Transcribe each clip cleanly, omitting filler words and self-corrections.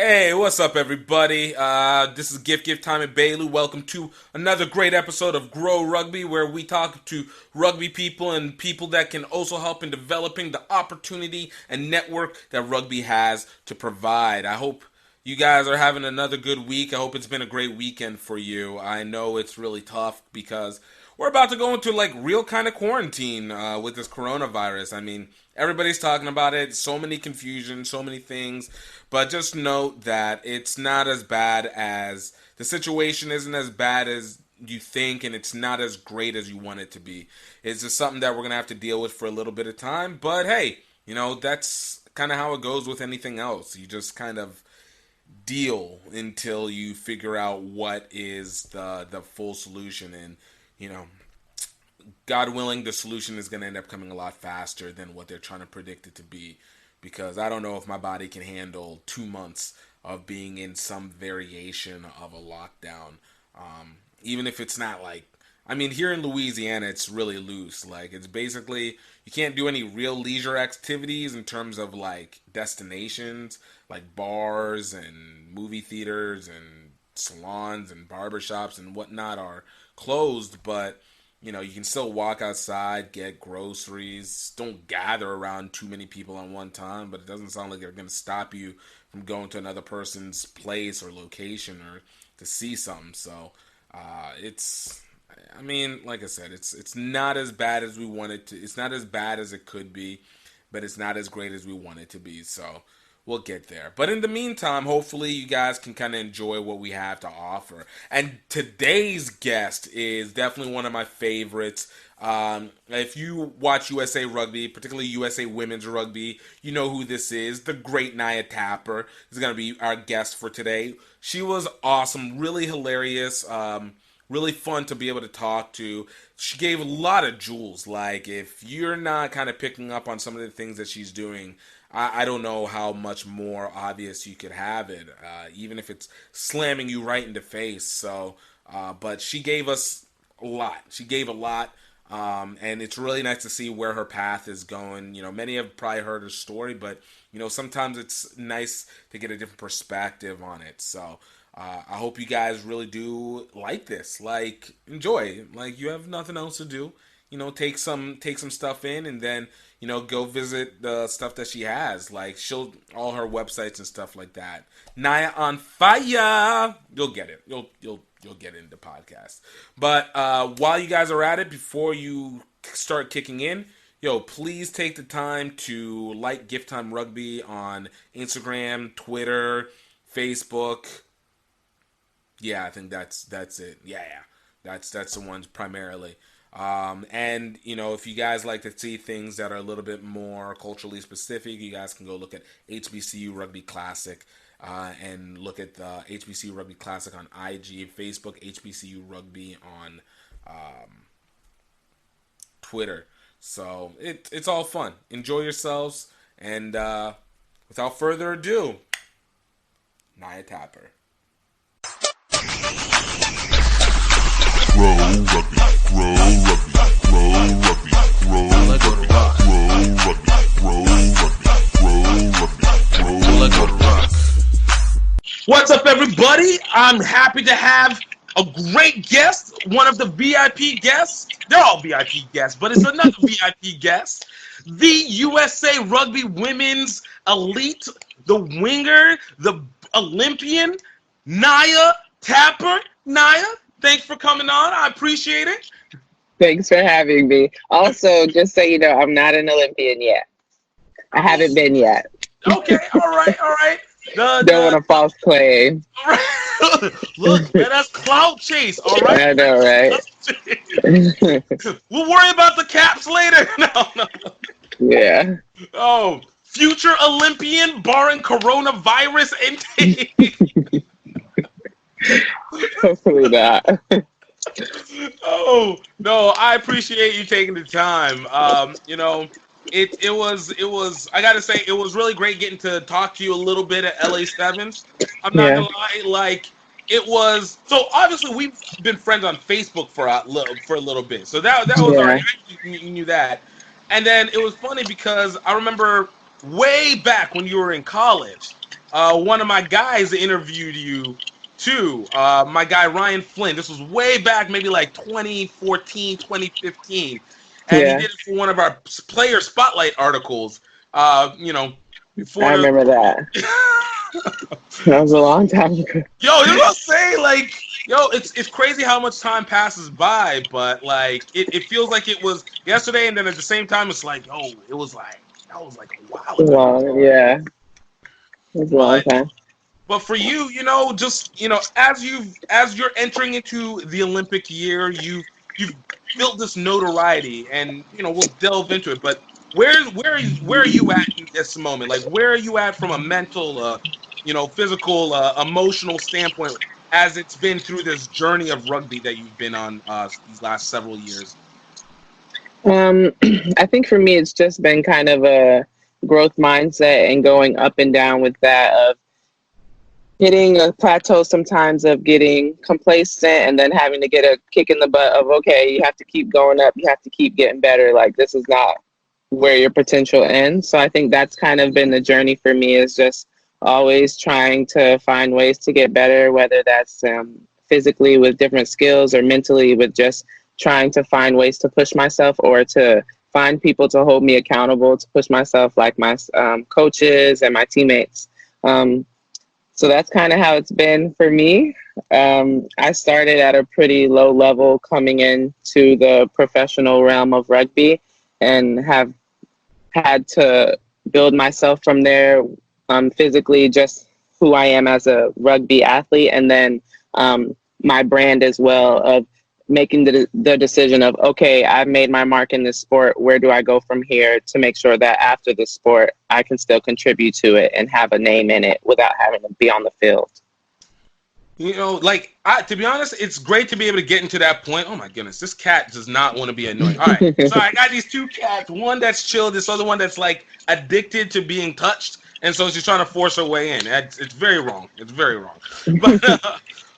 Hey, what's up, everybody? This is GiftTime and Bailey. Welcome to another great episode of Grow Rugby, where we talk to rugby people and people that can also help in developing the opportunity and network that rugby has to provide. I hope you guys are having another good week. I hope it's been a great weekend for you. I know it's really tough because we're about to go into like real kind of quarantine with this coronavirus. I mean, everybody's talking about it. So many confusion, so many things. But just note that it's not as bad as the situation isn't as bad as you think, and it's not as great as you want it to be. It's just something that we're gonna have to deal with for a little bit of time. But hey, that's kind of how it goes with anything else. You just kind of deal until you figure out what is the full solution, and you know God willing, the solution is going to end up coming a lot faster than what they're trying to predict it to be, because I don't know if my body can handle 2 months of being in some variation of a lockdown. Even if it's not like, I mean, here in Louisiana, it's really loose. Like, it's basically, you can't do any real leisure activities in terms of like destinations, like bars and movie theaters and salons and barbershops and whatnot are closed, but you can still walk outside, get groceries. Don't gather around too many people at one time, but it doesn't sound like they're going to stop you from going to another person's place or location or to see something. So I mean, like I said, it's not as bad as we want it to. It's not as bad as it could be, but it's not as great as we want it to be. So we'll get there. But in the meantime, hopefully you guys can kind of enjoy what we have to offer. And today's guest is definitely one of my favorites. If you watch USA Rugby, particularly USA Women's Rugby, you know who this is. The great Naya Tapper is going to be our guest for today. She was awesome, really hilarious, really fun to be able to talk to. She gave a lot of jewels. Like, if you're not kind of picking up on some of the things that she's doing, I don't know how much more obvious you could have it, even if it's slamming you right in the face. So, but she gave us a lot. She gave a lot, and it's really nice to see where her path is going. Many have probably heard her story, but sometimes it's nice to get a different perspective on it. So, I hope you guys really do like this. Like, enjoy. Like, you have nothing else to do. Take some stuff in, and then go visit the stuff that she has, like all her websites and stuff like that. Naya on fire. You'll get it. You'll get it in the podcast. But while you guys are at it, before you start kicking in, please take the time to like GiftTime Rugby on Instagram, Twitter, Facebook. Yeah, I think that's it. Yeah. That's the ones primarily. And if you guys like to see things that are a little bit more culturally specific, you guys can go look at HBCU Rugby Classic, and look at the HBCU Rugby Classic on IG and Facebook, HBCU Rugby on Twitter. So it's all fun. Enjoy yourselves, and without further ado, Naya Tapper. Grow rugby, grow rugby, grow rugby, grow rugby, grow rugby. What's up, everybody? I'm happy to have a great guest, one of the VIP guests. They're all VIP guests, but it's another VIP guest. The USA Rugby Women's Elite, the winger, the Olympian, Naya Tapper. Naya, thanks for coming on. I appreciate it. Thanks for having me. Also, just so you know, I'm not an Olympian yet. I haven't been yet. Okay, all right. Don't want a false claim. All right. Look, man, that's clout chase, all right? I know, right? We'll worry about the caps later. No. Yeah. Oh, future Olympian barring coronavirus intake. Hopefully not. Oh no, I appreciate you taking the time. It was I gotta say, it was really great getting to talk to you a little bit at LA Sevens. I'm not gonna lie, like, it was, so obviously we've been friends on Facebook for a little bit, so that was alright. You knew that. And then it was funny because I remember way back when you were in college, one of my guys interviewed you too. My guy Ryan Flynn. This was way back, maybe like 2014, 2015, and he Yeah, did it for one of our player spotlight articles. I Before remember that. That was a long time ago. yo, you know what I'm saying? Like, yo, it's crazy how much time passes by, but like it feels like it was yesterday, and then at the same time, it's like, yo, it was like that was like a while ago. Long, yeah, it was a long But time. But for you, just as you're entering into the Olympic year, you've built this notoriety, and we'll delve into it. But where are you at in this moment? Like, where are you at from a mental, physical, emotional standpoint, as it's been through this journey of rugby that you've been on these last several years? Um, I think for me, it's just been kind of a growth mindset and going up and down with that of hitting a plateau sometimes of getting complacent and then having to get a kick in the butt of, okay, you have to keep going up. You have to keep getting better. Like, this is not where your potential ends. So I think that's kind of been the journey for me, is just always trying to find ways to get better, whether that's physically with different skills or mentally with just trying to find ways to push myself or to find people to hold me accountable to push myself, like my coaches and my teammates. So that's kind of how it's been for me. I started at a pretty low level coming into the professional realm of rugby and have had to build myself from there, physically, just who I am as a rugby athlete, and then my brand as well, of making the decision of, okay, I've made my mark in this sport. Where do I go from here to make sure that after the sport, I can still contribute to it and have a name in it without having to be on the field? To be honest, it's great to be able to get into that point. Oh my goodness, this cat does not want to be annoying. All right, so I got these two cats. One that's chill, this other one that's like addicted to being touched, and so she's trying to force her way in. It's very wrong. It's very wrong.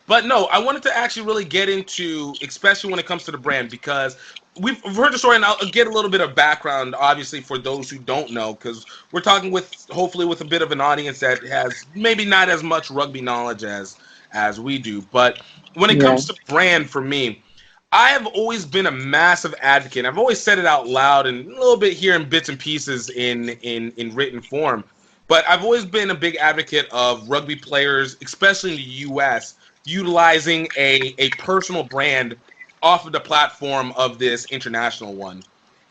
But no, I wanted to actually really get into, especially when it comes to the brand, because we've heard the story, and I'll get a little bit of background, obviously, for those who don't know, because we're talking hopefully with a bit of an audience that has maybe not as much rugby knowledge as we do. But when it Yeah. comes to brand, for me, I have always been a massive advocate. I've always said it out loud and a little bit here in bits and pieces in written form. But I've always been a big advocate of rugby players, especially in the U.S., utilizing a personal brand off of the platform of this international one.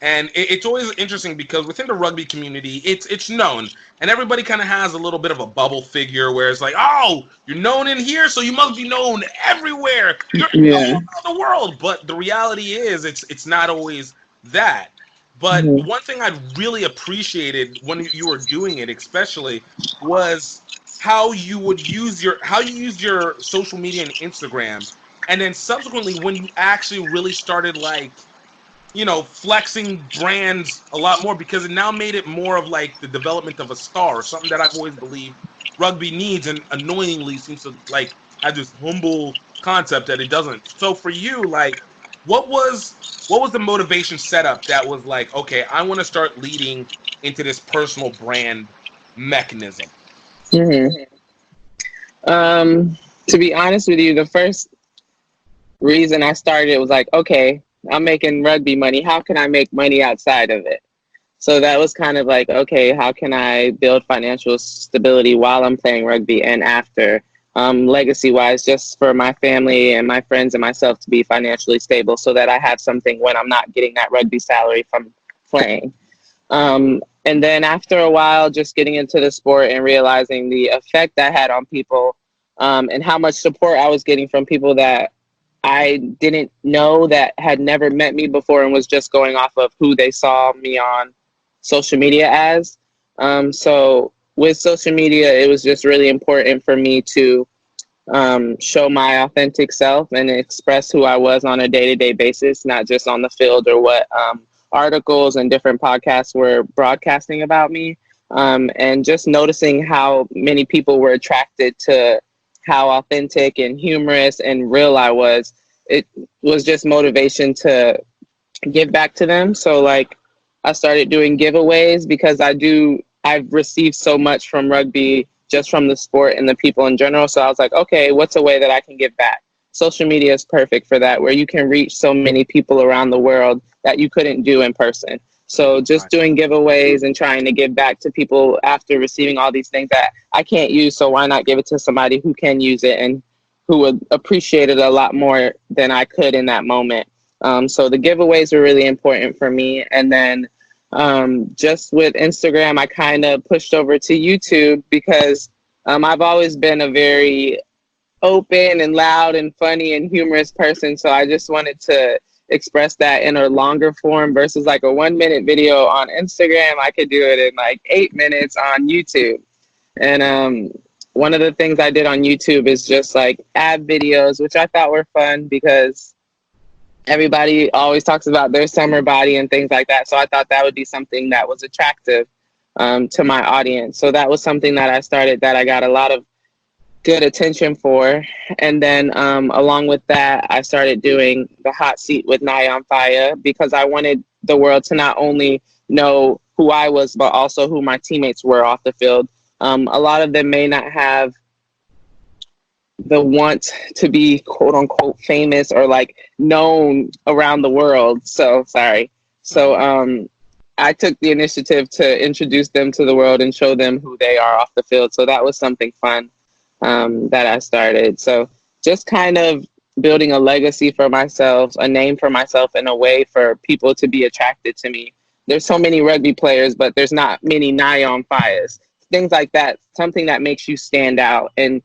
And it's always interesting because within the rugby community, it's known, and everybody kind of has a little bit of a bubble figure where it's like, oh, you're known in here, so you must be known everywhere. You're known around the world. But the reality is, it's not always that. But Mhm. one thing I really appreciated when you were doing it, especially, was how you used your social media and Instagram, and then subsequently when you actually really started flexing brands a lot more, because it now made it more of like the development of a star, something that I've always believed rugby needs, and annoyingly seems to like have this humble concept that it doesn't. So for you, like, what was the motivation setup that was like, okay, I want to start leading into this personal brand mechanism? Mhm. To be honest with you, the first reason I started was like, okay, I'm making rugby money. How can I make money outside of it? So that was kind of like, okay, how can I build financial stability while I'm playing rugby and after? Legacy-wise, just for my family and my friends and myself to be financially stable so that I have something when I'm not getting that rugby salary from playing. And then after a while, just getting into the sport and realizing the effect that had on people, and how much support I was getting from people that I didn't know, that had never met me before, and was just going off of who they saw me on social media as. So with social media, it was just really important for me to show my authentic self and express who I was on a day-to-day basis, not just on the field or what articles and different podcasts were broadcasting about me. And just noticing how many people were attracted to how authentic and humorous and real I was. It was just motivation to give back to them. So like, I started doing giveaways because I've received so much from rugby just from the sport and the people in general. So I was like, okay, what's a way that I can give back? Social media is perfect for that, where you can reach so many people around the world that you couldn't do in person. So just doing giveaways and trying to give back to people after receiving all these things that I can't use. So why not give it to somebody who can use it and who would appreciate it a lot more than I could in that moment. So the giveaways are really important for me. And then just with Instagram, I kind of pushed over to YouTube because I've always been a very open and loud and funny and humorous person. So I just wanted to express that in a longer form versus like a 1-minute video on Instagram. I could do it in like 8 minutes on YouTube. And one of the things I did on YouTube is just like ab videos, which I thought were fun because everybody always talks about their summer body and things like that. So I thought that would be something that was attractive to my audience. So that was something that I started that I got a lot of good attention for. And then along with that, I started doing the hot seat with Naya on Fire because I wanted the world to not only know who I was, but also who my teammates were off the field. A lot of them may not have the want to be quote unquote famous or like known around the world. So I took the initiative to introduce them to the world and show them who they are off the field. So that was something fun that I started. So just kind of building a legacy for myself, a name for myself, and a way for people to be attracted to me. There's so many rugby players, but there's not many Naya on Fires. Things like that, something that makes you stand out and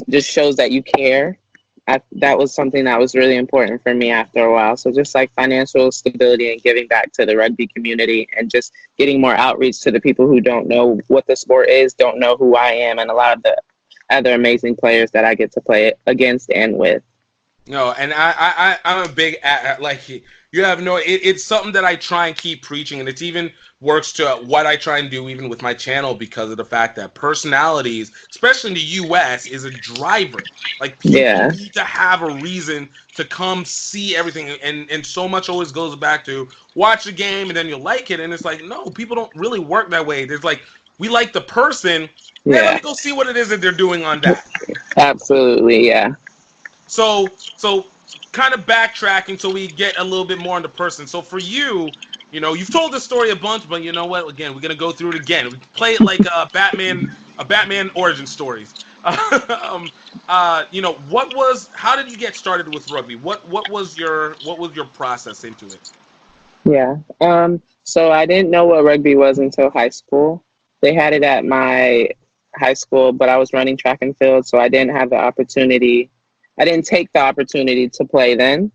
just shows that you care. That was something that was really important for me after a while. So just like financial stability and giving back to the rugby community and just getting more outreach to the people who don't know what the sport is, don't know who I am, and a lot of the other amazing players that I get to play against and with. No, and I'm a big, like, you have no, it's something that I try and keep preaching, and it's even works to what I try and do even with my channel because of the fact that personalities, especially in the U.S., is a driver. Like, people need to have a reason to come see everything, and so much always goes back to watch the game and then you'll like it, and it's like, no, people don't really work that way. There's like, we like the person, let me go see what it is that they're doing on that. Absolutely, yeah. So kind of backtracking so we get a little bit more into person. So for you, you know, you've told this story a bunch, but you know what? Again, we're gonna go through it again. We play it like a Batman origin stories. You know, how did you get started with rugby? What was your process into it? Yeah. So I didn't know what rugby was until high school. They had it at my high school, but I was running track and field, so I didn't have the opportunity. I didn't take the opportunity to play then.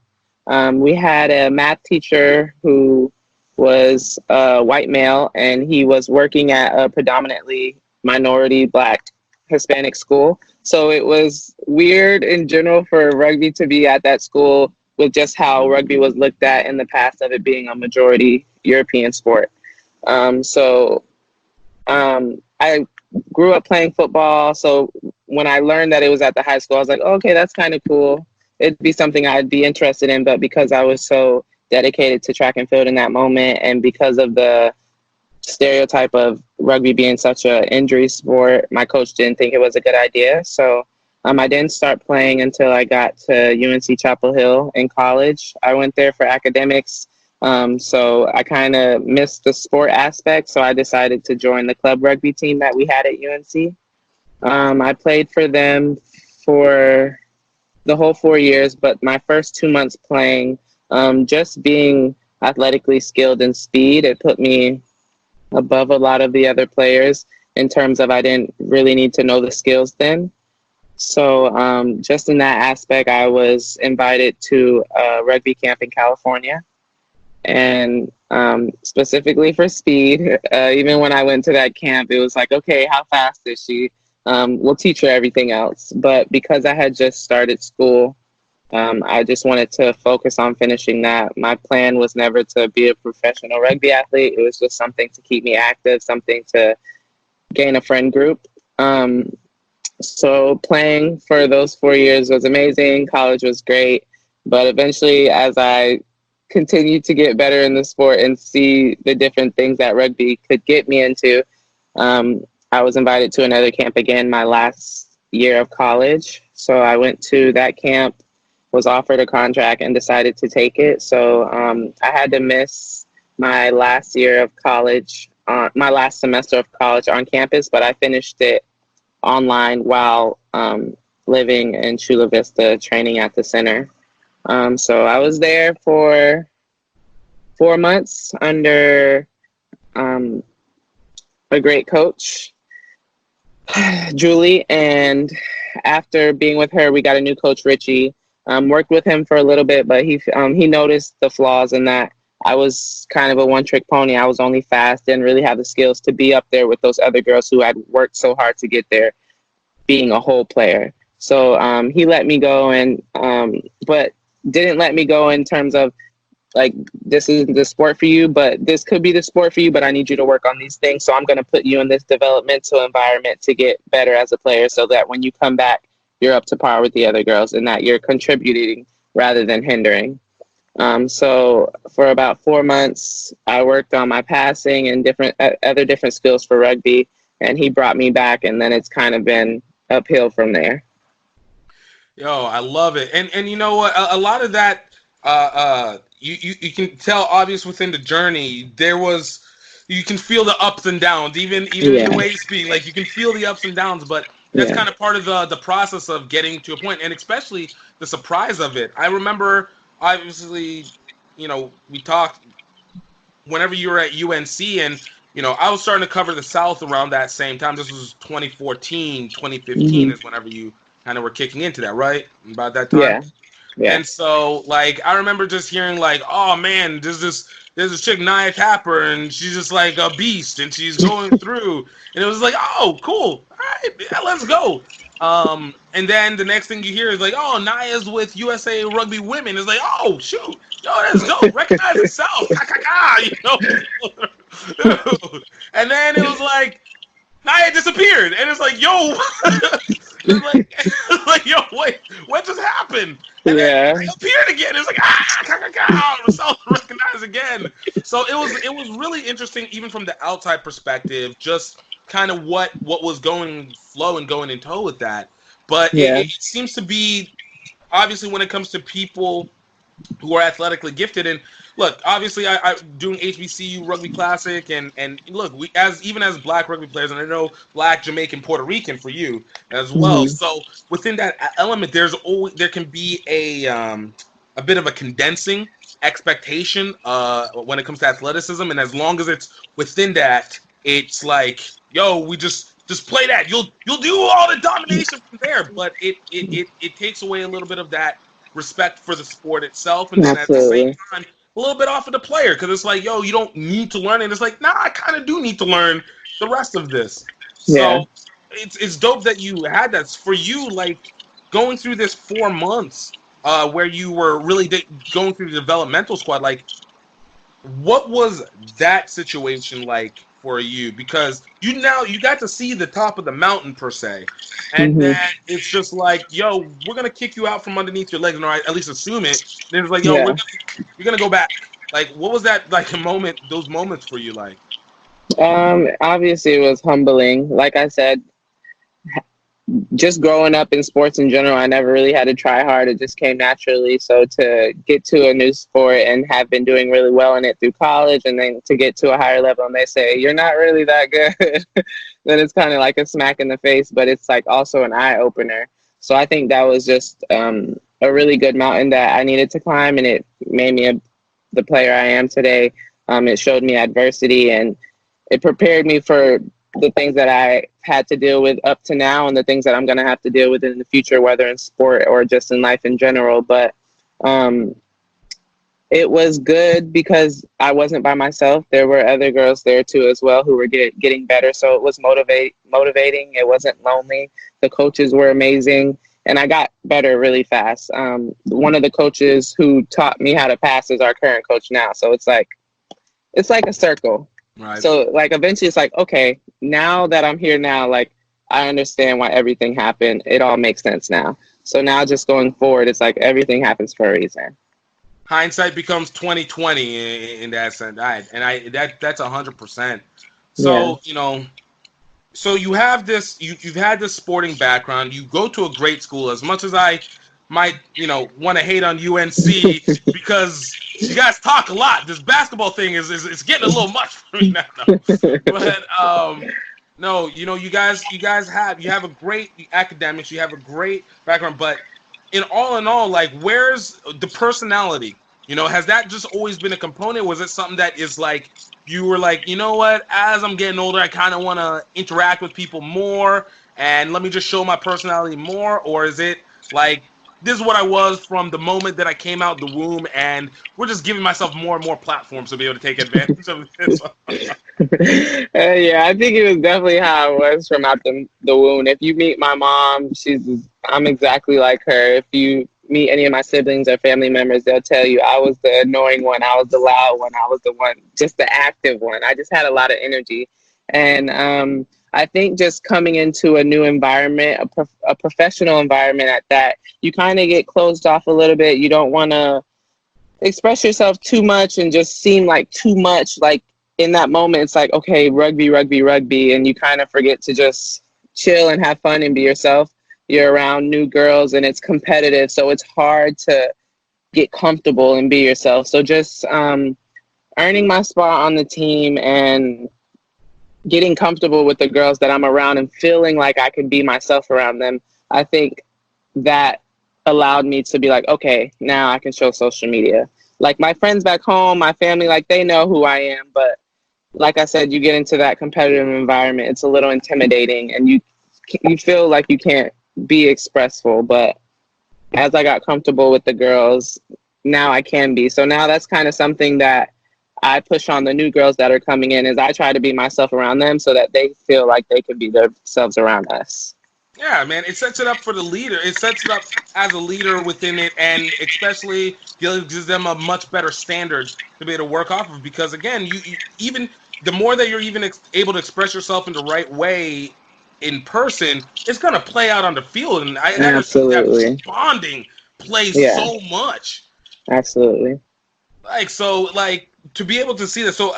We had a math teacher who was a white male, and he was working at a predominantly minority Black Hispanic school. So it was weird in general for rugby to be at that school with just how rugby was looked at in the past of it being a majority European sport. I grew up playing football, so when I learned that it was at the high school, I was like, oh, okay, that's kind of cool. It'd be something I'd be interested in, but because I was so dedicated to track and field in that moment, and because of the stereotype of rugby being such an injury sport, my coach didn't think it was a good idea. So I didn't start playing until I got to UNC Chapel Hill in college. I went there for academics. So I kind of missed the sport aspect, so I decided to join the club rugby team that we had at UNC. I played for them for the whole 4 years, but my first 2 months playing, just being athletically skilled and speed, it put me above a lot of the other players in terms of I didn't really need to know the skills then. So just in that aspect, I was invited to a rugby camp in California. And specifically for speed, even when I went to that camp, it was like, okay, how fast is she? We'll teach her everything else. But because I had just started school, I just wanted to focus on finishing that. My plan was never to be a professional rugby athlete. It was just something to keep me active, something to gain a friend group. So playing for those 4 years was amazing. College was great. But eventually, as I continue to get better in the sport and see the different things that rugby could get me into, I was invited to another camp again my last year of college. So I went to that camp, was offered a contract, and decided to take it. So I had to miss my last year of college, my last semester of college on campus, but I finished it online while living in Chula Vista, training at the center. So I was there for 4 months under a great coach, Julie. And after being with her, we got a new coach, Richie. Worked with him for a little bit, but he noticed the flaws in that I was kind of a one-trick pony. I was only fast, didn't really have the skills to be up there with those other girls who had worked so hard to get there, being a whole player. So he let me go, and but didn't let me go in terms of like, this is the sport for you, but this could be the sport for you, but I need you to work on these things. So I'm going to put you in this developmental environment to get better as a player, so that when you come back, you're up to par with the other girls and that you're contributing rather than hindering. So for about 4 months, I worked on my passing and different skills for rugby, and he brought me back, and then it's kind of been uphill from there. Yo, I love it. And you know what? A lot of that, you can tell, obvious within the journey, you can feel the ups and downs, even in the way you speak. Like, you can feel the ups and downs, but that's kind of part of the process of getting to a point, and especially the surprise of it. I remember, obviously, we talked whenever you were at UNC, and I was starting to cover the South around that same time. This was 2014, 2015 is whenever you kind of were kicking into that, right? About that time? Yeah. And so, like, I remember just hearing, like, oh, man, there's this chick, Naya Tapper, and she's just like a beast, and she's going through. And it was like, oh, cool. All right, yeah, let's go. And then the next thing you hear is like, oh, Naya's with USA Rugby Women. It's like, oh, shoot. Yo, let's go. Recognize yourself. And then it was like, Naya disappeared. And it's like, yo. It's like, yo, wait, what just happened? And then it appeared again. It's like, self-recognize again. So it was really interesting, even from the outside perspective, just kind of what was going in tow with that. But it seems to be, obviously, when it comes to people who are athletically gifted, and look, obviously, I doing HBCU Rugby Classic, and look, we even as Black rugby players, and I know Black, Jamaican, Puerto Rican for you as well. So within that element, there can be a bit of a condensing expectation when it comes to athleticism, and as long as it's within that, it's like, yo, we just play that. You'll do all the domination from there, but it takes away a little bit of that respect for the sport itself, and then at the same time, a little bit off of the player, because it's like, yo, you don't need to learn it. It's like, nah, I kind of do need to learn the rest of this. So it's dope that you had that. For you, like, going through this 4 months where you were really going through the developmental squad, like, what was that situation like for you? Because you got to see the top of the mountain, per se, and then it's just like, yo, we're gonna kick you out from underneath your legs, or at least assume it. Then it's like, yo, you're gonna go back. Like, what was that like those moments for you like? Obviously it was humbling. Like I said, just growing up in sports in general, I never really had to try hard. It just came naturally. So to get to a new sport and have been doing really well in it through college, and then to get to a higher level and they say, you're not really that good, then it's kind of like a smack in the face, but it's like also an eye opener. So I think that was just a really good mountain that I needed to climb, and it made me the player I am today. It showed me adversity, and it prepared me for the things that I had to deal with up to now, and the things that I'm going to have to deal with in the future, whether in sport or just in life in general. But it was good because I wasn't by myself. There were other girls there too as well who were getting better. So it was motivating. It wasn't lonely. The coaches were amazing, and I got better really fast. One of the coaches who taught me how to pass is our current coach now. So it's like a circle. Right. So, like, eventually it's like, okay, now that I'm here now, like, I understand why everything happened. It all makes sense now. So now just going forward, it's like everything happens for a reason. Hindsight becomes 20/20 in that sense. That's 100%. So, so you have this, you've had this sporting background. You go to a great school. As much as I might, want to hate on UNC because you guys talk a lot. This basketball thing is it's getting a little much for me now. No. But no, you have a great academics, you have a great background, but in all, like, where's the personality? Has that just always been a component? Was it something that is like you were like, you know what? As I'm getting older, I kind of want to interact with people more, and let me just show my personality more, or is it like this is what I was from the moment that I came out the womb, and we're just giving myself more and more platforms to be able to take advantage of this? Yeah, I think it was definitely how it was from out the womb. If you meet my mom, I'm exactly like her. If you meet any of my siblings or family members, they'll tell you I was the annoying one, I was the loud one, I was the one, just the active one. I just had a lot of energy. And I think just coming into a new environment, a professional environment at that, you kind of get closed off a little bit. You don't want to express yourself too much and just seem like too much. Like in that moment, it's like, okay, rugby, rugby, rugby. And you kind of forget to just chill and have fun and be yourself. You're around new girls and it's competitive. So it's hard to get comfortable and be yourself. So just earning my spot on the team and getting comfortable with the girls that I'm around and feeling like I can be myself around them, I think that allowed me to be like, okay, now I can show social media. Like my friends back home, my family, like they know who I am. But like I said, you get into that competitive environment, it's a little intimidating and you feel like you can't be expressful. But as I got comfortable with the girls, now I can be. So now that's kind of something that I push on the new girls that are coming in, is I try to be myself around them so that they feel like they can be themselves around us. Yeah, man, it sets it up for the leader. It sets it up as a leader within it, and especially gives them a much better standard to be able to work off of. Because again, you even the more that you're even able to express yourself in the right way in person, it's gonna play out on the field. And I just think Absolutely. that bonding plays Yeah, so much. absolutely. Like to be able to see that. So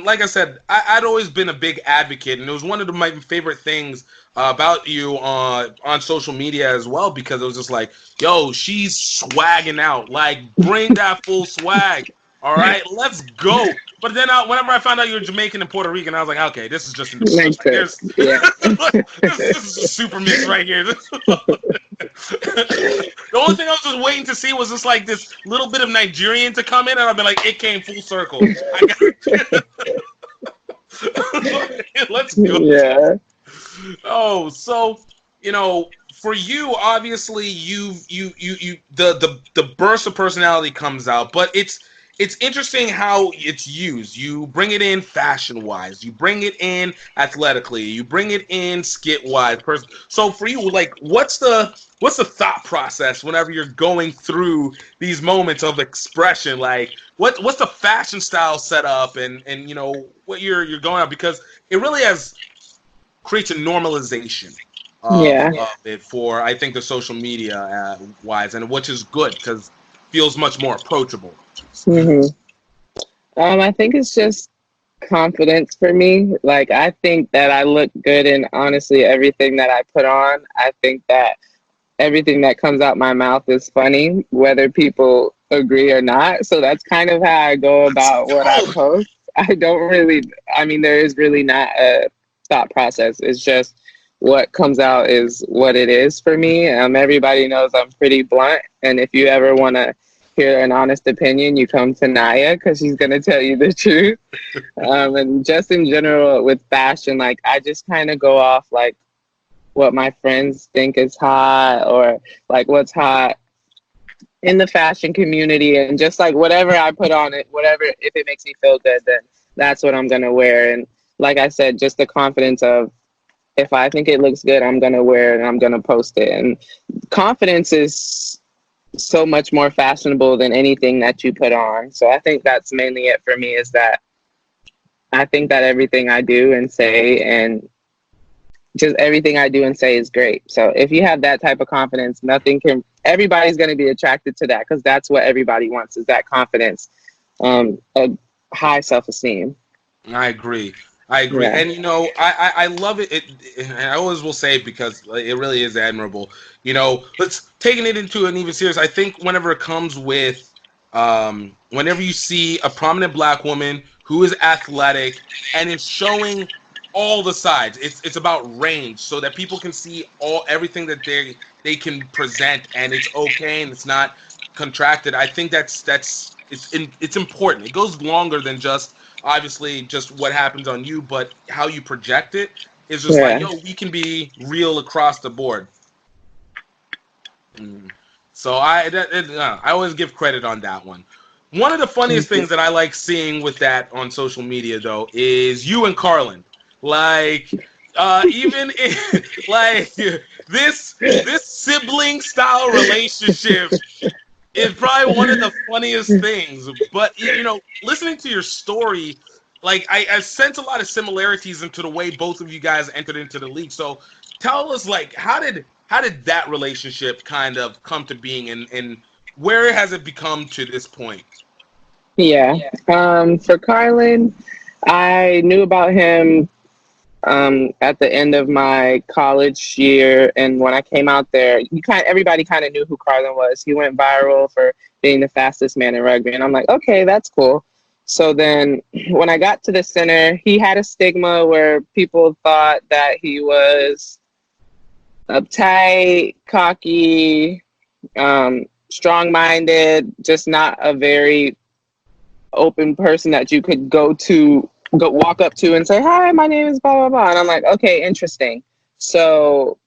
like I said, I'd always been a big advocate, and it was one of my favorite things about you on social media as well, because it was just like, yo, she's swagging out, like bring that full swag. All right, let's go. But then whenever I found out you were Jamaican and Puerto Rican, I was like, okay, this is just in the Makes like, sense. Yeah. this is a super mix right here. The only thing I was just waiting to see was just like this little bit of Nigerian to come in, and I've been like, it came full circle. Let's go. Yeah. Oh, so for you, obviously, the burst of personality comes out, but it's interesting how it's used. You bring it in fashion-wise, you bring it in athletically, you bring it in skit-wise. So for you, like, what's the thought process whenever you're going through these moments of expression? Like, what's the fashion style set up, and what you're going on, because it really creates a normalization Yeah. of it for, I think, the social media wise, and which is good because feels much more approachable. hmm I think it's just confidence for me. Like, I think that I look good in honestly everything that I put on. I think that everything that comes out my mouth is funny, whether people agree or not. So that's kind of how I go about what I post. I mean, there is really not a thought process. It's just what comes out is what it is for me. Everybody knows I'm pretty blunt. And if you ever want to hear an honest opinion, you come to Naya because she's going to tell you the truth. And just in general with fashion, like I just kind of go off like what my friends think is hot, or like what's hot in the fashion community, and just like whatever I put on it, whatever, if it makes me feel good, then that's what I'm going to wear. And like I said, just the confidence of, if I think it looks good, I'm going to wear it and I'm going to post it. And confidence is so much more fashionable than anything that you put on. So I think that's mainly it for me, is that I think that everything I do and say, and just everything I do and say, is great. So if you have that type of confidence, everybody's going to be attracted to that, because that's what everybody wants, is that confidence, a high self-esteem. I agree. I agree, Yeah. and I love it. And I always will say it because it really is admirable. Let's taking it into an even serious. I think whenever it comes with, whenever you see a prominent black woman who is athletic and is showing all the sides, it's about range so that people can see everything that they can present, and it's okay and it's not contracted. I think it's important. It goes longer than just obviously just what happens on you, but how you project it is just like, Yeah. yo, we can be real across the board. So I always give credit on that one. One of the funniest Thank you. things that I like seeing with that on social media though is you and Carlin. Like even in, like this sibling style relationship is probably one of the funniest things. But listening to your story, like I sense a lot of similarities into the way both of you guys entered into the league. So tell us, like, how did that relationship kind of come to being, and where has it become to this point? Yeah. For Carlin, I knew about him at the end of my college year, and when I came out there, everybody kind of knew who Carlin was. He went viral for being the fastest man in rugby, and I'm like, okay, that's cool. So then, when I got to the center, he had a stigma where people thought that he was uptight, cocky, strong-minded, just not a very open person that you could go walk up to and say, hi, my name is blah blah blah. And I'm like, okay, interesting. So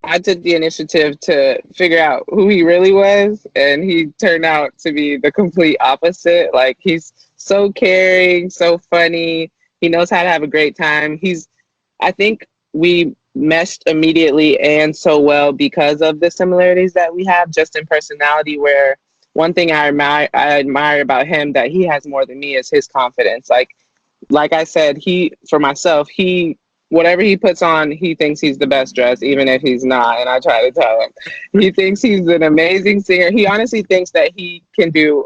I took the initiative to figure out who he really was, and he turned out to be the complete opposite. Like, he's so caring, so funny, he knows how to have a great time. I think we meshed immediately and so well because of the similarities that we have just in personality, where one thing I admire about him that he has more than me is his confidence. Like I said, for myself, whatever he puts on, he thinks he's the best dressed, even if he's not. And I try to tell him, he thinks he's an amazing singer. He honestly thinks that he can do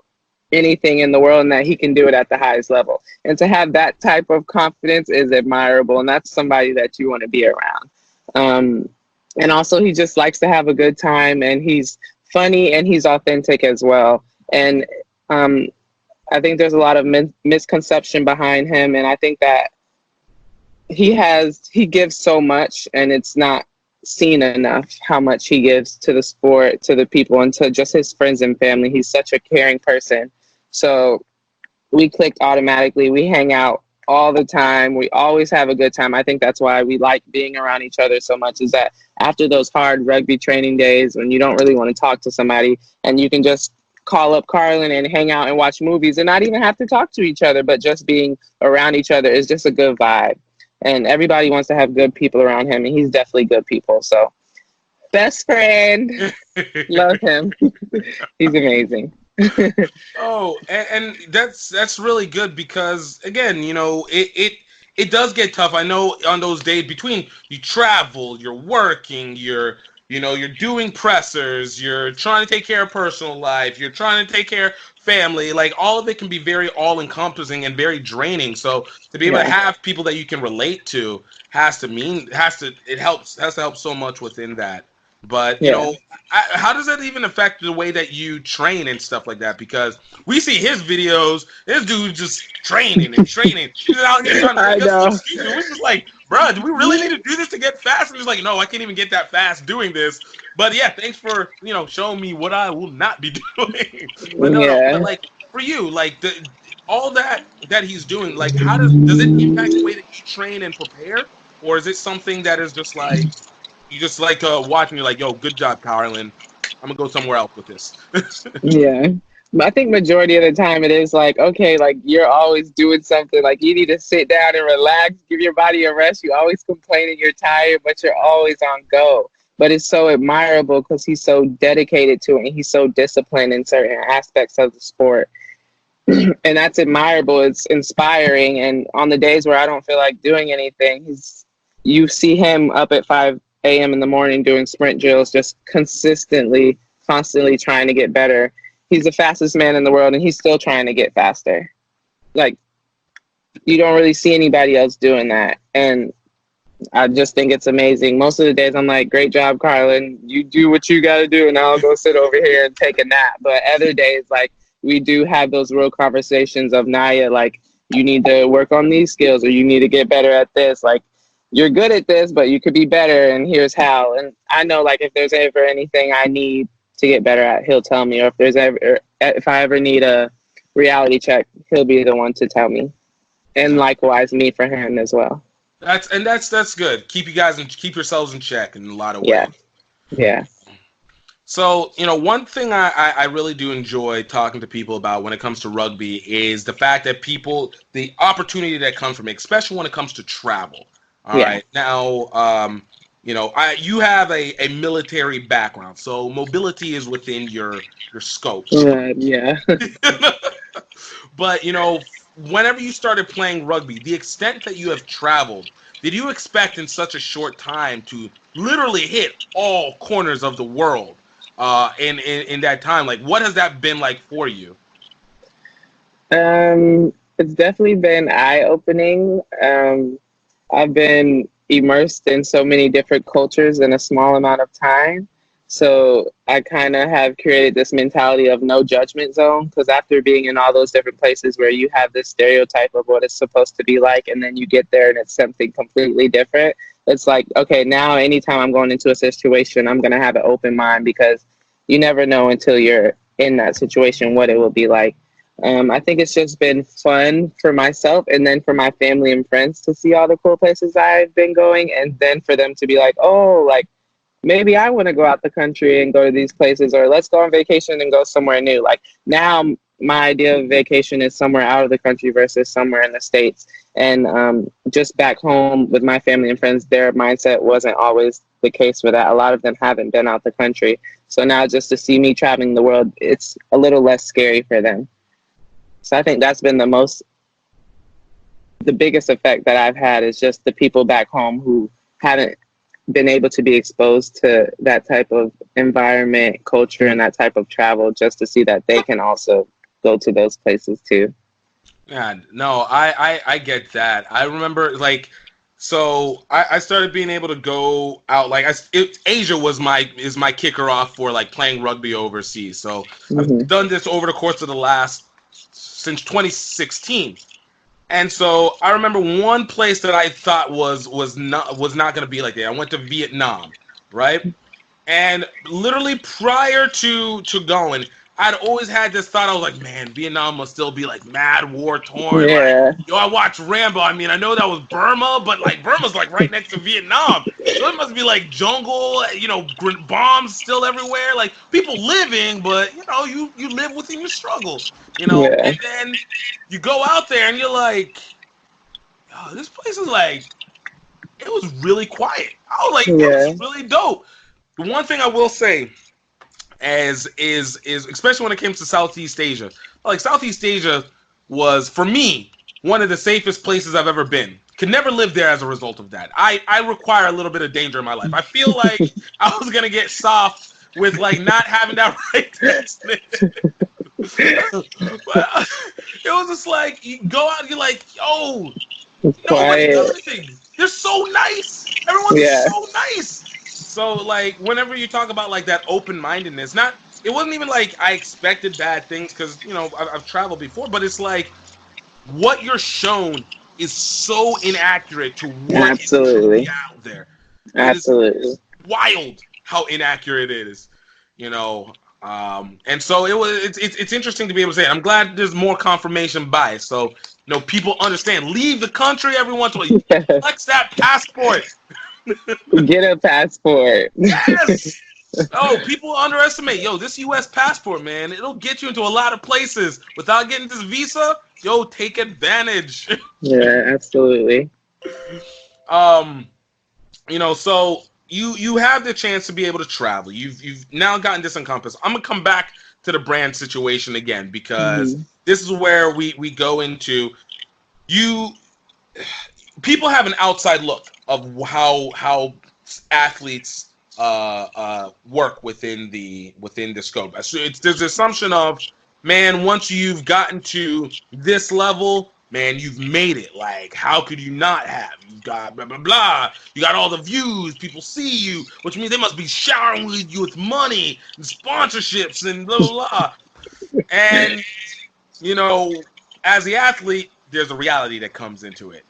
anything in the world and that he can do it at the highest level. And to have that type of confidence is admirable. And that's somebody that you want to be around. And also, he just likes to have a good time, and he's funny and he's authentic as well. And I think there's a lot of misconception behind him, and I think that he gives so much, and it's not seen enough how much he gives to the sport, to the people, and to just his friends and family. He's such a caring person. So we clicked automatically. We hang out all the time. We always have a good time. I think that's why we like being around each other so much, is that after those hard rugby training days when you don't really want to talk to somebody, and you can just call up Carlin and hang out and watch movies and not even have to talk to each other, but just being around each other is just a good vibe. And everybody wants to have good people around him, and he's definitely good people. So, best friend, love him. He's amazing. Oh, and that's really good because again, it does get tough. I know on those days between you travel, you're working, you're doing pressers, you're trying to take care of personal life, you're trying to take care of family. Like, all of it can be very all encompassing and very draining. So to be able to Yeah. have people that you can relate to has to help so much within that. But Yeah. how does that even affect the way that you train and stuff like that? Because we see his videos, this dude just training and training. He's out here trying to I make us know. excuses. We're just like, bro, do we really need to do this to get fast? And he's like, no, I can't even get that fast doing this. But yeah, thanks for showing me what I will not be doing. But no. But Yeah. like for you, like all that he's doing, like how does it impact the way that you train and prepare, or is it something that is just like you just like watching? You're like, yo, good job, Carlin. I'm gonna go somewhere else with this. Yeah. I think majority of the time it is like, okay, like, you're always doing something. Like, you need to sit down and relax, give your body a rest. You always complaining you're tired, but you're always on go. But it's so admirable because he's so dedicated to it, and he's so disciplined in certain aspects of the sport. And that's admirable. It's inspiring. And on the days where I don't feel like doing anything, you see him up at 5 a.m. in the morning doing sprint drills, just constantly trying to get better. He's the fastest man in the world, and he's still trying to get faster. Like, you don't really see anybody else doing that. And I just think it's amazing. Most of the days I'm like, great job, Carlin. You do what you got to do, and I'll go sit over here and take a nap. But other days, like, we do have those real conversations of, Naya, like, you need to work on these skills, or you need to get better at this. Like, you're good at this, but you could be better, and here's how. And I know, like, if there's ever anything I need to get better at, he'll tell me. Or if I ever need a reality check, he'll be the one to tell me. And likewise, me for him as well. That's good. Keep yourselves in check in a lot of ways. Yeah. Yeah. So, one thing I really do enjoy talking to people about when it comes to rugby is the fact that the opportunity that comes from it, especially when it comes to travel. All right. Now, you have a military background, so mobility is within your scope. Yeah. But, whenever you started playing rugby, the extent that you have traveled, did you expect in such a short time to literally hit all corners of the world in that time? Like, what has that been like for you? It's definitely been eye-opening. I've been immersed in so many different cultures in a small amount of time. So I kind of have created this mentality of no judgment zone, because after being in all those different places where you have this stereotype of what it's supposed to be like, and then you get there and it's something completely different, it's like, okay, now anytime I'm going into a situation, I'm going to have an open mind, because you never know until you're in that situation what it will be like. I think it's just been fun for myself, and then for my family and friends to see all the cool places I've been going, and then for them to be like, oh, like, maybe I want to go out the country and go to these places, or let's go on vacation and go somewhere new. Like, now my idea of vacation is somewhere out of the country versus somewhere in the States. And just back home with my family and friends, their mindset wasn't always the case for that. A lot of them haven't been out the country. So now just to see me traveling the world, it's a little less scary for them. So I think that's been the biggest effect that I've had, is just the people back home who haven't been able to be exposed to that type of environment, culture, and that type of travel, just to see that they can also go to those places too. Yeah, no, I get that. I remember, like, so I started being able to go out, like, Asia is my kicker off for, like, playing rugby overseas. So I've done this over the course of since 2016. And so I remember one place that I thought was not going to be like that. I went to Vietnam, right? And literally prior to going, I'd always had this thought. I was like, man, Vietnam must still be like mad war torn. Yeah. Like, I watched Rambo. I mean, I know that was Burma, but like Burma's like right next to Vietnam. So it must be like jungle, bombs still everywhere. Like, people living, but you live within your struggle. Yeah. And then you go out there and you're like, oh, this place is like, it was really quiet. I was like, it was really dope. The one thing I will say is especially when it came to Southeast Asia, like, Southeast Asia was, for me, one of the safest places I've ever been. Could never live there as a result of that. I require a little bit of danger in my life. I feel like I was going to get soft with, like, not having that right destiny. But it was just like, you go out and you're like, yo, nobody does anything. They're so nice. Everyone's so nice. So, like, whenever you talk about, like, that open-mindedness, it wasn't even like I expected bad things, because, I've traveled before, but it's like, what you're shown is so inaccurate to what is truly out there. Absolutely. It is wild how inaccurate it is, and so it's interesting to be able to say it. I'm glad there's more confirmation bias, so people understand. Leave the country every once in a while. Flex that passport. Get a passport. Yes. Oh, people underestimate. Yo, this U.S. passport, man, it'll get you into a lot of places without getting this visa. Yo, take advantage. Yeah, absolutely. So you have the chance to be able to travel. You've now gotten this encompassed. I'm gonna come back to the brand situation again, because this is where we go into people have an outside look of how athletes work within the scope. So there's the assumption of, man, once you've gotten to this level, man, you've made it. Like, how could you not have? You got blah, blah, blah. You got all the views. People see you, which means they must be showering you with money and sponsorships and blah, blah, blah. And, you know, as the athlete, there's a reality that comes into it.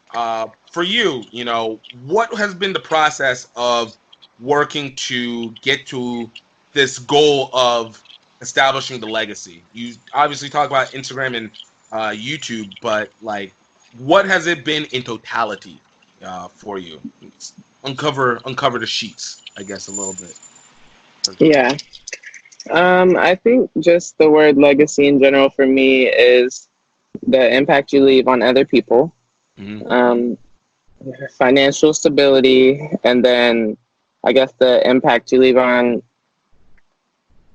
For you, you know, what has been the process of working to get to this goal of establishing the legacy? You obviously talk about Instagram and YouTube, but like, what has it been in totality for you? Uncover the sheets, I guess, a little bit. Yeah. I think just the word legacy in general for me is the impact you leave on other people, Mm-hmm. financial stability, and then I guess the impact you leave on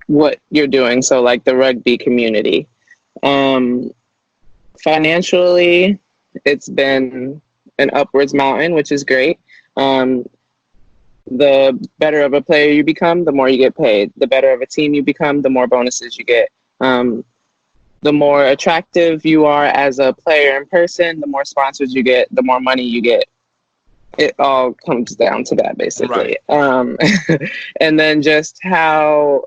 what you're doing. So, like the rugby community. Um, Financially, it's been an upwards mountain, which is great. Um, the better of a player you become, the more you get paid. The better of a team you become, the more bonuses you get. Um, the more attractive you are as a player in person, the more sponsors you get, the more money you get. It all comes down to that, Right. basically. And then just how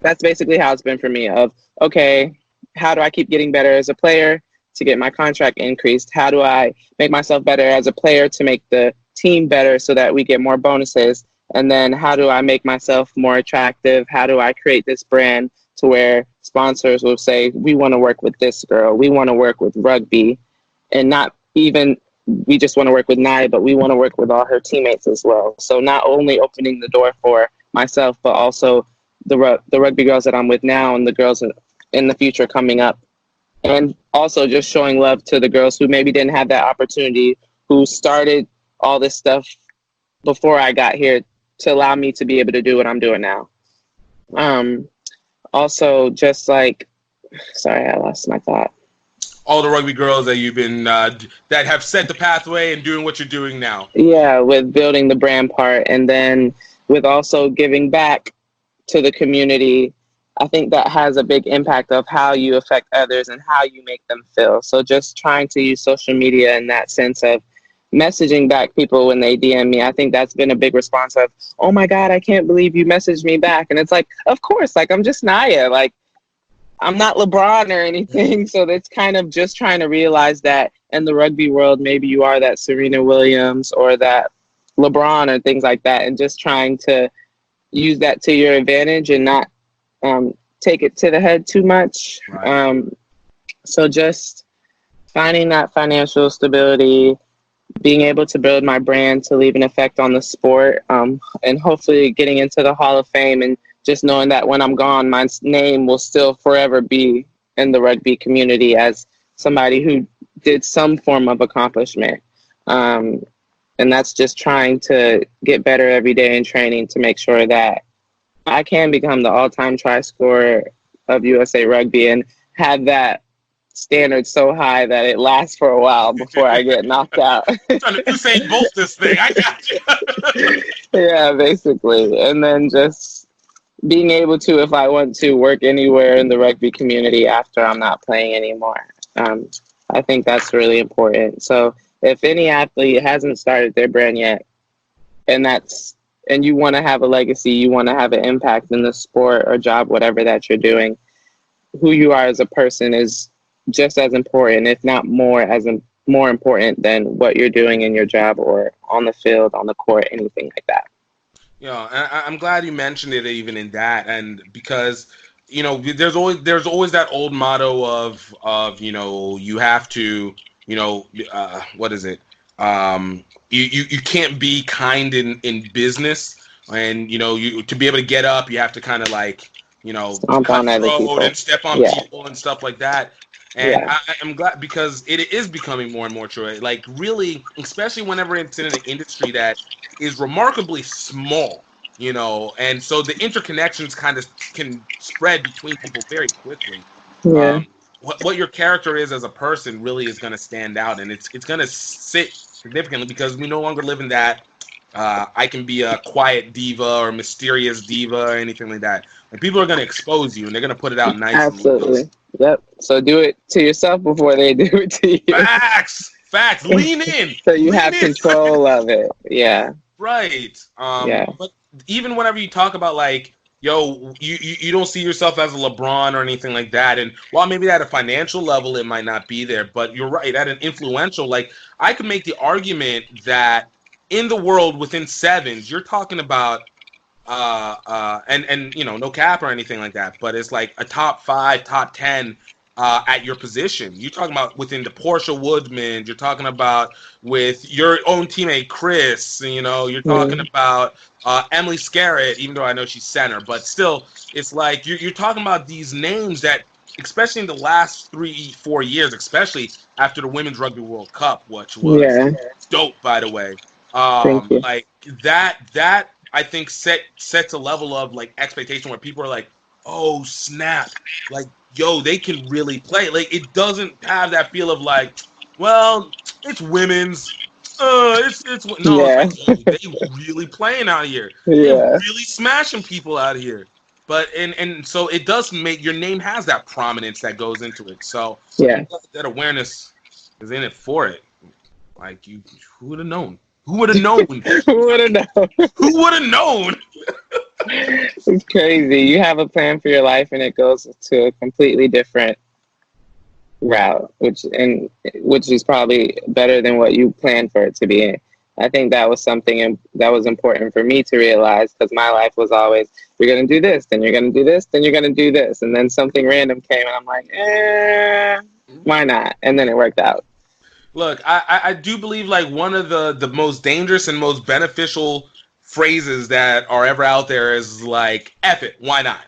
that's basically how it's been for me of, okay, how do I keep getting better as a player to get my contract increased? How do I make myself better as a player to make the team better so that we get more bonuses? And then how do I make myself more attractive? How do I create this brand to where sponsors will say, we want to work with this girl, we want to work with rugby, and not even we just want to work with Naya, but we want to work with all her teammates as well. So not only opening the door for myself, but also the rugby girls that I'm with now and the girls in the future coming up. And also just showing love to the girls who maybe didn't have that opportunity, who started all this stuff before I got here to allow me to be able to do what I'm doing now. Also, just like, sorry, I lost my thought. All the rugby girls that you've been that have set the pathway and doing what you're doing now. Yeah, with building the brand part, and then with also giving back to the community. I think that has a big impact of how you affect others and how you make them feel. So just trying to use social media in that sense of messaging back people when they DM me. I think that's been a big response of, oh my God, I can't believe you messaged me back. And it's like, of course, like I'm just Naya. Like I'm not LeBron or anything. So it's kind of just trying to realize that in the rugby world, maybe you are that Serena Williams or that LeBron or things like that. And just trying to use that to your advantage and not take it to the head too much. Right. So just finding that financial stability, being able to build my brand to leave an effect on the sport, and hopefully getting into the Hall of Fame, and just knowing that when I'm gone, my name will still forever be in the rugby community as somebody who did some form of accomplishment. And that's just trying to get better every day in training to make sure that I can become the all-time try scorer of USA Rugby and have that standard so high that it lasts for a while before I get knocked out. Trying to Usain Bolt this thing. I got you. Yeah, basically. And then just being able to, if I want to, work anywhere in the rugby community after I'm not playing anymore. I think that's really important. So if any athlete hasn't started their brand yet, and you want to have a legacy, you want to have an impact in the sport or job, whatever that you're doing, who you are as a person is just as important, if not more important than what you're doing in your job or on the field, on the court, anything like that. Yeah, I'm glad you mentioned it even in that, and because you know there's always that old motto of you have to what is it you can't be kind in business, and you to be able to get up you have to kind of like be Stomp on other cutthroat people. and step on Yeah, people and stuff like that. And yeah, I'm glad because it is becoming more and more true. Like really, especially whenever it's in an industry that is remarkably small, and so the interconnections kind of can spread between people very quickly. yeah, What your character is as a person really is going to stand out, and it's going to sit significantly because we no longer live in that. I can be a quiet diva or mysterious diva or anything like that. And people are going to expose you, and they're going to put it out nicely. absolutely. Yep. So do it to yourself before they do it to you. Facts. Lean in. So you Lean have in. control of it. Yeah. Right. Yeah. But even whenever you talk about like, yo, you don't see yourself as a LeBron or anything like that, and while maybe at a financial level it might not be there, but you're right, at an influential, like I could make the argument that in the world within sevens, you're talking about and no cap or anything like that, but it's like a top 5, top 10 at your position. You're talking about within the Portia Woodman. You're talking about with your own teammate Chris. You're talking about Emily Scarrett, even though I know she's center, but still, it's like you're talking about these names that, especially in the last 3-4 years, especially after the Women's Rugby World Cup, which was Yeah. dope, by the way. Thank you. Like that I think sets a level of like expectation where people are like, oh snap, like yo, they can really play. Like it doesn't have that feel of like, well, it's women's. It's no, it's Yeah. like yo, they really playing out here. They're Yeah. really smashing people out here. But and so it does make your name has that prominence that goes into it. So Yeah. that awareness is in it for it. Like who would have known? Who would have known? Who would have known? Who would have known? It's crazy. You have a plan for your life and it goes to a completely different route, which is probably better than what you planned for it to be. I think that was something that was important for me to realize, because my life was always, you're going to do this, then you're going to do this, then you're going to do this. And then something random came and I'm like, why not? And then it worked out. Look, I do believe like one of the most dangerous and most beneficial phrases that are ever out there is like, F it, why not?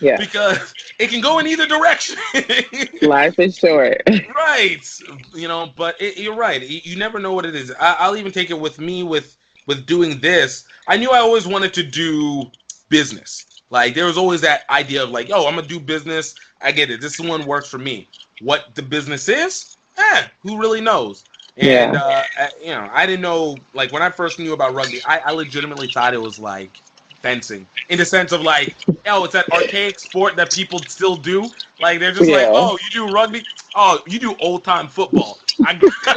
Yeah. Because it can go in either direction. Life is short. Right. But you're right. You never know what it is. I'll even take it with me with doing this. I knew I always wanted to do business. Like there was always that idea of like, oh, I'm going to do business. I get it. This one works for me. What the business is? Who really knows? And I didn't know, like when I first knew about rugby, I legitimately thought it was like fencing, in the sense of like, it's that archaic sport that people still do. Like they're just like, oh, you do rugby? Oh, you do old time football.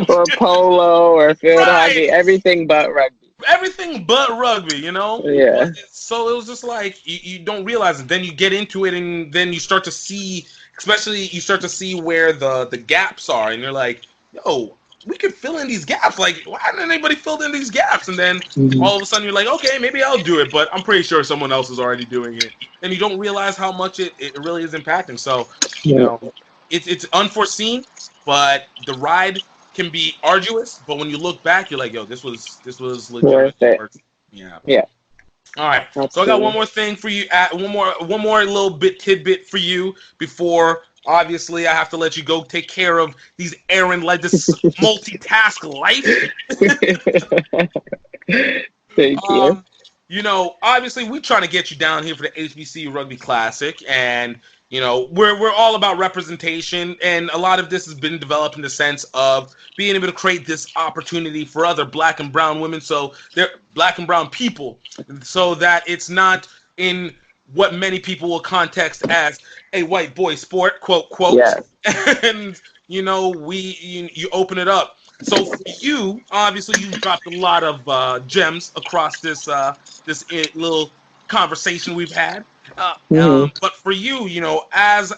Or polo or field hockey, everything but rugby. Everything but rugby, Yeah. So it was just like you don't realize it. Then you get into it, and then you start to see, especially you start to see where the gaps are, and you're like, yo, we could fill in these gaps. Like, why hasn't anybody filled in these gaps? And then all of a sudden you're like, okay, maybe I'll do it, but I'm pretty sure someone else is already doing it. And you don't realize how much it really is impacting. So, it's unforeseen, but the ride can be arduous. But when you look back, you're like, yo, this was legit. Yeah. Yeah. All right. Absolutely. So I got one more thing for you. One more little bit tidbit for you before. Obviously, I have to let you go take care of these errands, like this multitask life. Thank you. Obviously, we're trying to get you down here for the HBCU Rugby Classic, and we're all about representation, and a lot of this has been developed in the sense of being able to create this opportunity for other Black and brown women, so they're Black and brown people, so that it's not in what many people will context as a white boy sport, quote. Yes. And you open it up. So for you, obviously, you've dropped a lot of gems across this little conversation we've had. But for you, as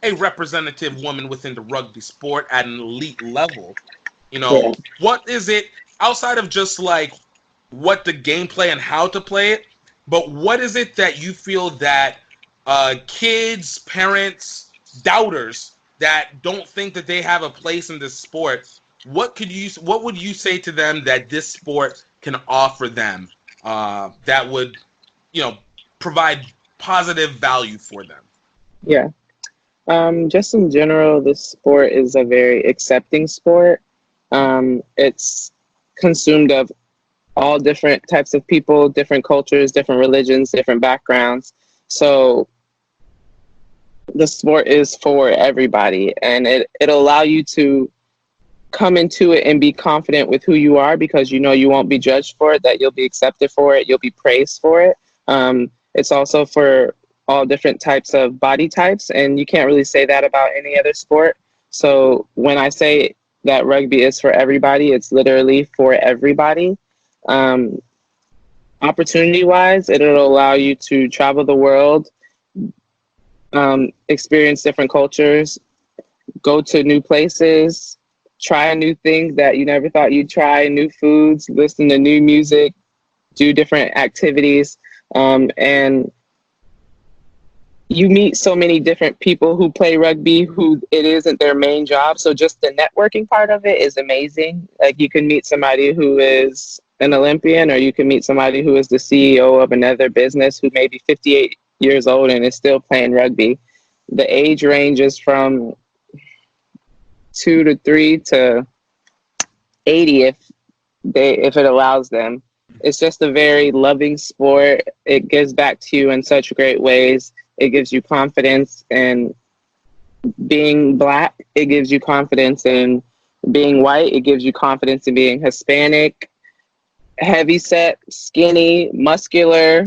a representative woman within the rugby sport at an elite level, what is it outside of just like what the gameplay and how to play it? But what is it that you feel that kids, parents, doubters that don't think that they have a place in this sport, what would you say to them that this sport can offer them that would, provide positive value for them? Yeah. Just in general, this sport is a very accepting sport. It's consumed of all different types of people, different cultures, different religions, different backgrounds. So the sport is for everybody, and it'll allow you to come into it and be confident with who you are, because you won't be judged for it, that you'll be accepted for it, you'll be praised for it. It's also for all different types of body types, and you can't really say that about any other sport. So when I say that rugby is for everybody, it's literally for everybody. Opportunity wise, it'll allow you to travel the world, experience different cultures, go to new places, try new things that you never thought you'd try, new foods, listen to new music, do different activities, and you meet so many different people who play rugby who it isn't their main job. So just the networking part of it is amazing. Like you can meet somebody who is an Olympian, or you can meet somebody who is the CEO of another business who may be 58 years old and is still playing rugby. The age ranges from 2 to 3 to 80 if it allows them. It's just a very loving sport. It gives back to you in such great ways. It gives you confidence in being Black. It gives you confidence in being white. It gives you confidence in being Hispanic, heavy set, skinny, muscular,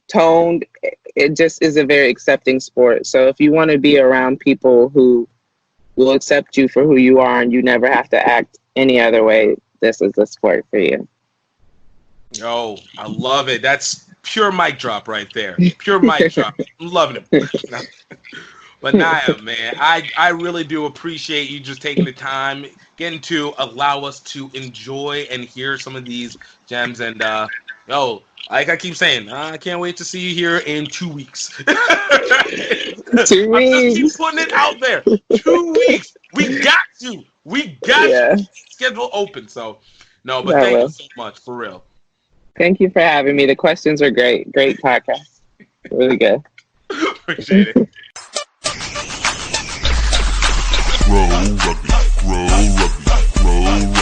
toned. It just is a very accepting sport. So if you want to be around people who will accept you for who you are and you never have to act any other way, this is the sport for you. Oh, I love it. That's pure mic drop right there. Pure mic drop. I'm loving it. But Naya, man, I really do appreciate you just taking the time, getting to allow us to enjoy and hear some of these gems. And, like I keep saying, I can't wait to see you here in 2 weeks. 2 weeks. I'm just keep putting it out there. 2 weeks. We got to. Schedule open. So, no, but thank you so much, for real. Thank you for having me. The questions are great. Great podcast. Really good. Appreciate it. Roll rugby, roll rugby, roll rugby.